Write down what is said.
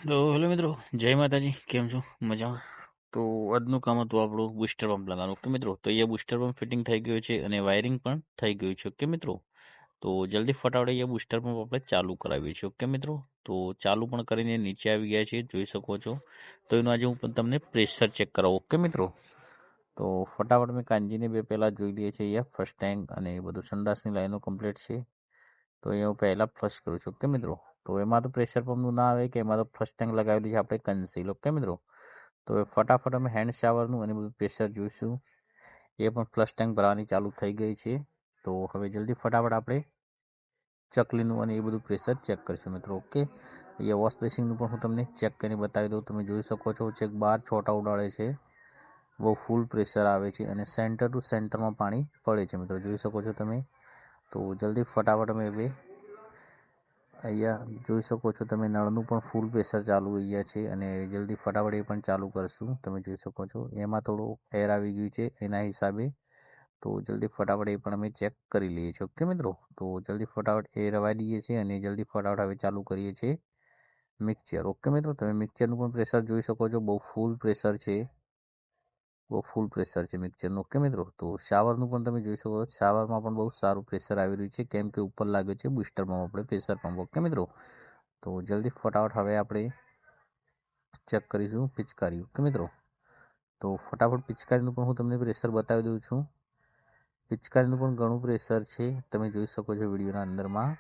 તો હેલો મિત્રો, જય માતાજી. કેમ છો? મજામાં? તો આજનું કામ હતું આપણું બુસ્ટર પંપ લગાવવાનું. ઓકે મિત્રો, તો અહીંયા બુસ્ટર પંપ ફિટિંગ થઈ ગયું છે અને વાયરિંગ પણ થઈ ગયું છે. ઓકે મિત્રો, તો જલ્દી ફટાફટ અહીંયા બુસ્ટર પંપ આપણે ચાલુ કરાવીએ છીએ. ઓકે મિત્રો, તો ચાલુ પણ કરીને નીચે આવી ગયા છે, જોઈ શકો છો. તો એનું આજે હું તમને પ્રેશર ચેક કરાવું. ઓકે મિત્રો, તો ફટાફટ મેં કાંજીને બે પહેલાં જોઈ લઈએ છીએ. અહીંયા ફર્સ્ટ ટેન્ક અને એ બધું સંડાસની લાઈનો કમ્પ્લીટ છે. તો અહીંયા હું પહેલાં ફ્લશ કરું છું. ઓકે મિત્રો, તો એમાં તો પ્રેશર પંપનું ના આવે કે એમાં તો ફર્સ્ટ ટેન્ક લગાવેલું છે આપણે કન્સીલ. ઓકે મિત્રો, તો એ ફટાફટ અમે હેન્ડ શાવરનું અને બધું પ્રેશર જોઈશું. એ પણ ફ્લશ ટેન્ક ભરવાની ચાલુ થઈ ગઈ છે. તો હવે જલ્દી ફટાફટ આપણે ચકલીનું અને એ બધું પ્રેશર ચેક કરીશું મિત્રો. ઓકે, અહીંયા વોશ બેસિંગનું પણ હું તમને ચેક કરીને બતાવી દઉં. તમે જોઈ શકો છો ચેક બહાર છોટા ઉડાડે છે, બહુ ફૂલ પ્રેશર આવે છે અને સેન્ટર ટુ સેન્ટરમાં પાણી પડે છે મિત્રો, જોઈ શકો છો તમે. તો જલ્દી ફટાફટ અમે હવે અહીંયા જોઈ શકો છો તમે નળનું પણ ફૂલ પ્રેશર ચાલુ અહીંયા છે અને જલ્દી ફટાફટ એ પણ ચાલુ કરશું. તમે જોઈ શકો છો એમાં થોડું એર આવી ગયું છે એના હિસાબે. તો જલ્દી ફટાફટ એ પણ અમે ચેક કરી લઈએ છીએ. ઓકે મિત્રો, તો જલ્દી ફટાફટ એ રવા દઈએ છીએ અને જલ્દી ફટાફટ હવે ચાલુ કરીએ છીએ મિક્સચર. ઓકે મિત્રો, તમે મિક્સચરનું પણ પ્રેશર જોઈ શકો છો, બહુ ફૂલ પ્રેશર છે, બહુ ફૂલ પ્રેશર છે મિક્સચરનું. ઓકે મિત્રો, તો શાવરનું પણ તમે જોઈ શકો છો, શાવરમાં પણ બહુ સારું પ્રેશર આવી રહ્યું છે, કેમ કે ઉપર લાગ્યો છે બુસ્ટર પંપ આપણે પ્રેશર પંપ. ઓકે મિત્રો, તો જલ્દી ફટાફટ હવે આપણે ચેક કરીશું પિચકારી. ઓકે મિત્રો, તો ફટાફટ પિચકારીનું પણ હું તમને પ્રેશર બતાવી દઉં છું. પિચકારીનું પણ ઘણું પ્રેશર છે, તમે જોઈ શકો છો વિડીયોના અંદરમાં.